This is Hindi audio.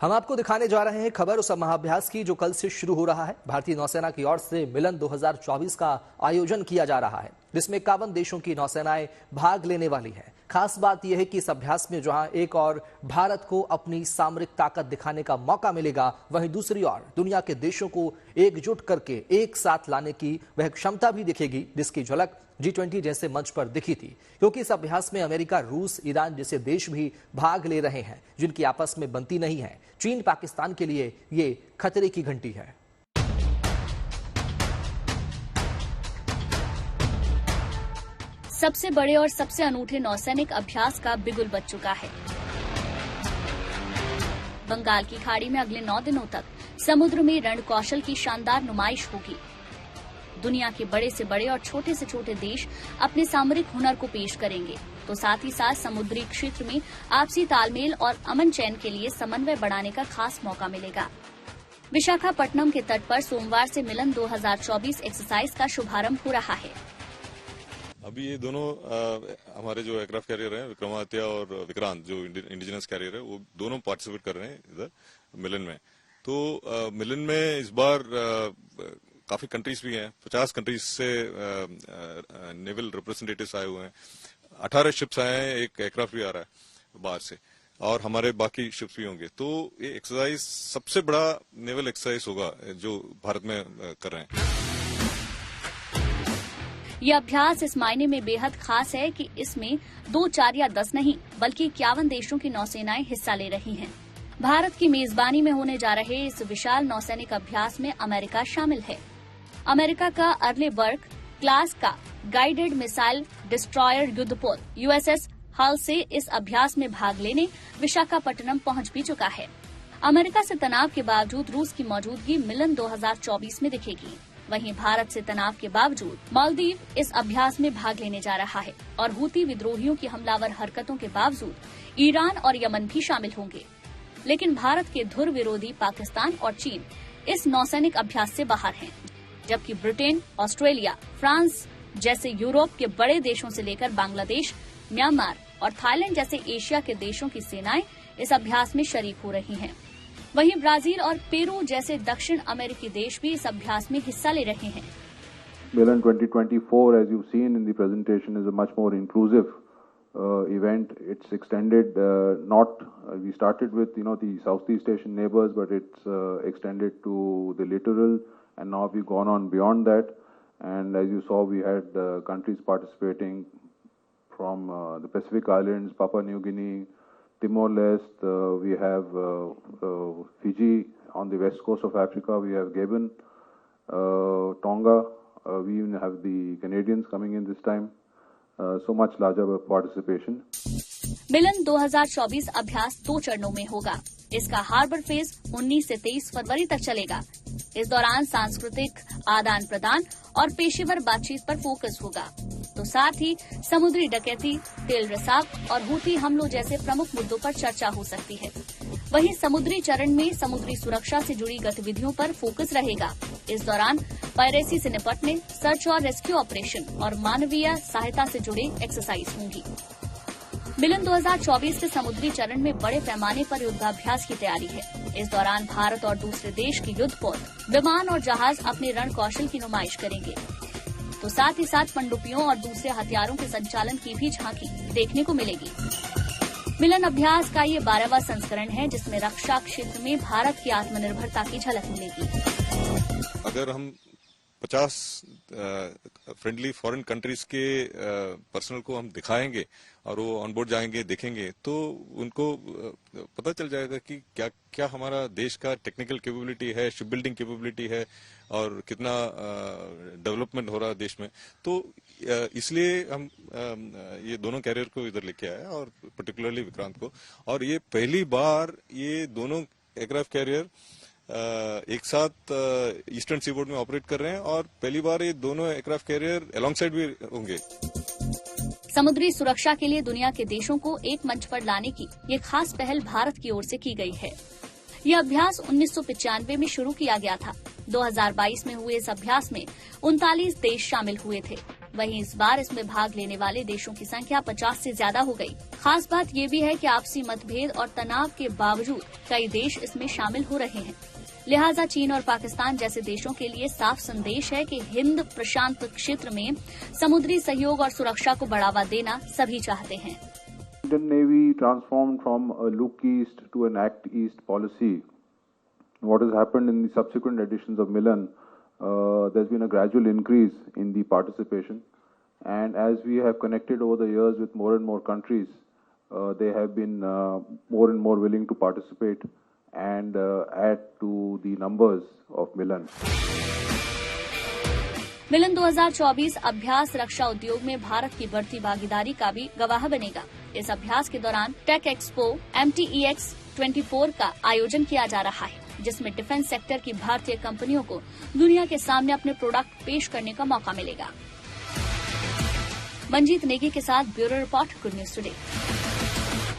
हम आपको दिखाने जा रहे हैं खबर उस महाअभ्यास की जो कल से शुरू हो रहा है। भारतीय नौसेना की ओर से मिलन 2024 का आयोजन किया जा रहा है, जिसमें 51 देशों की नौसेनाएं भाग लेने वाली है। खास बात यह है कि इस अभ्यास में जहां एक और भारत को अपनी सामरिक ताकत दिखाने का मौका मिलेगा, वहीं दूसरी ओर दुनिया के देशों को एकजुट करके एक साथ लाने की वह क्षमता भी दिखेगी, जिसकी झलक G20 जैसे मंच पर दिखी थी। क्योंकि इस अभ्यास में अमेरिका, रूस, ईरान जैसे देश भी भाग ले रहे हैं, जिनकी आपस में बनती नहीं है। चीन, पाकिस्तान के लिए ये खतरे की घंटी है। सबसे बड़े और सबसे अनूठे नौसैनिक अभ्यास का बिगुल बज चुका है। बंगाल की खाड़ी में अगले 9 दिनों तक समुद्र में रण कौशल की शानदार नुमाइश होगी। दुनिया के बड़े से बड़े और छोटे से छोटे देश अपने सामरिक हुनर को पेश करेंगे, तो साथ ही साथ समुद्री क्षेत्र में आपसी तालमेल और अमन चैन के लिए समन्वय बढ़ाने का खास मौका मिलेगा। विशाखापट्टनम के तट पर सोमवार से मिलन 2024 एक्सरसाइज का शुभारंभ हो रहा है। अभी ये दोनों हमारे जो एयरक्राफ्ट कैरियर हैं, विक्रमादित्य और विक्रांत, जो इंडिजिनस कैरियर है, वो दोनों पार्टिसिपेट कर रहे हैं इधर मिलन में। तो मिलन में इस बार काफी कंट्रीज भी हैं, 50 कंट्रीज से नेवल रिप्रेजेंटेटिव्स आए हुए हैं, 18 शिप्स आए हैं, एक एयरक्राफ्ट भी आ रहा है बाहर से, और हमारे बाकी शिप्स भी होंगे। तो ये एक्सरसाइज सबसे बड़ा नेवल एक्सरसाइज होगा जो भारत में कर रहे हैं। ये अभ्यास इस मायने में बेहद खास है कि इसमें 2, 4 या 10 नहीं, बल्कि 51 देशों की नौसेनाएं हिस्सा ले रही हैं। भारत की मेजबानी में होने जा रहे इस विशाल नौसैनिक अभ्यास में अमेरिका शामिल है। अमेरिका का अर्लेबर्ग क्लास का गाइडेड मिसाइल डिस्ट्रॉयर युद्धपोत USS हल से इस अभ्यास में भाग लेने विशाखापट्टनम पहुंच भी चुका है। अमेरिका से तनाव के बावजूद रूस की मौजूदगी मिलन 2024 में दिखेगी। वहीं भारत से तनाव के बावजूद मालदीव इस अभ्यास में भाग लेने जा रहा है और हूती विद्रोहियों की हमलावर हरकतों के बावजूद ईरान और यमन भी शामिल होंगे। लेकिन भारत के धुर विरोधी पाकिस्तान और चीन इस नौसैनिक अभ्यास से बाहर हैं, जबकि ब्रिटेन, ऑस्ट्रेलिया, फ्रांस जैसे यूरोप के बड़े देशों से लेकर बांग्लादेश, म्यांमार और थाईलैंड जैसे एशिया के देशों की सेनाएं इस अभ्यास में शरीक हो रही हैं। वहीं ब्राजील और पेरू जैसे दक्षिण अमेरिकी देश भी इस अभ्यास में हिस्सा ले रहे हैं। Milan 2024, as you've seen in the presentation, is a much more inclusive event. It's extended, we started with, the Southeast Asian neighbors, but it's extended to the littoral, and now we've gone on beyond that. And as you saw, we had countries participating from the Pacific Islands, Papua New Guinea, Timor-Leste, we have Fiji on the west coast of Africa, we have Gabon, Tonga, we even have the Canadians coming in this time, so much larger participation. मिलन 2024 अभ्यास 2 चरणों में होगा। इसका हार्बर फेज 19 से 23 फरवरी तक चलेगा। इस दौरान सांस्कृतिक आदान प्रदान और पेशेवर बातचीत पर फोकस होगा, तो साथ ही समुद्री डकैती, तेल रिसाव और हूती हमलों जैसे प्रमुख मुद्दों पर चर्चा हो सकती है। वहीं समुद्री चरण में समुद्री सुरक्षा से जुड़ी गतिविधियों पर फोकस रहेगा। इस दौरान पायरेसी से निपटने, सर्च और रेस्क्यू ऑपरेशन और मानवीय सहायता से जुड़े एक्सरसाइज होंगी। मिलन 2024 के समुद्री चरण में बड़े पैमाने पर युद्धाभ्यास की तैयारी है। इस दौरान भारत और दूसरे देश के युद्धपोत, विमान और जहाज अपने रण कौशल की नुमाइश करेंगे, तो साथ ही साथ पनडुब्बियों और दूसरे हथियारों के संचालन की भी झांकी देखने को मिलेगी। मिलन अभ्यास का ये 12वां संस्करण है, जिसमें रक्षा क्षेत्र में भारत की आत्मनिर्भरता की झलक मिलेगी। अगर हम 50 फ्रेंडली फॉरेन कंट्रीज के पर्सनल को हम दिखाएंगे और वो ऑन बोर्ड जाएंगे, देखेंगे, तो उनको पता चल जाएगा कि क्या क्या हमारा देश का टेक्निकल कैपेबिलिटी है, शिप बिल्डिंग कैपेबिलिटी है और कितना डेवलपमेंट हो रहा है देश में। तो इसलिए हम ये दोनों कैरियर को इधर लेके आए और पर्टिकुलरली विक्रांत को, और ये पहली बार ये दोनों एयरक्राफ्ट कैरियर एक साथ ईस्टर्न सीबोर्ड में ऑपरेट कर रहे हैं, और पहली बार ये दोनों एयरक्राफ्ट कैरियर अलॉन्ग साइड भी होंगे। समुद्री सुरक्षा के लिए दुनिया के देशों को एक मंच पर लाने की ये खास पहल भारत की ओर से की गई है। यह अभ्यास 1995 में शुरू किया गया था। 2022 में हुए इस अभ्यास में 39 देश शामिल हुए थे। वहीं इस बार इसमें भाग लेने वाले देशों की संख्या 50 से ज्यादा हो गई। खास बात ये भी है कि आपसी मतभेद और तनाव के बावजूद कई देश इसमें शामिल हो रहे हैं। लिहाजा चीन और पाकिस्तान जैसे देशों के लिए साफ संदेश है कि हिंद प्रशांत क्षेत्र में समुद्री सहयोग और सुरक्षा को बढ़ावा देना सभी चाहते हैं। Indian Navy transformed from a look east to an act east policy. What has happened in the subsequent editions of Milan, there's been a gradual increase in the participation, and as we have connected over the years with more and more countries, they have been more and more willing to participate and add to the numbers of Milan. मिलन 2024 अभ्यास रक्षा उद्योग में भारत की बढ़ती भागीदारी का भी गवाह बनेगा। इस अभ्यास के दौरान टेक एक्सपो MTEX 24 का आयोजन किया जा रहा है, जिसमें डिफेंस सेक्टर की भारतीय कंपनियों को दुनिया के सामने अपने प्रोडक्ट पेश करने का मौका मिलेगा। मंजीत नेगी के साथ bureau report, good news today.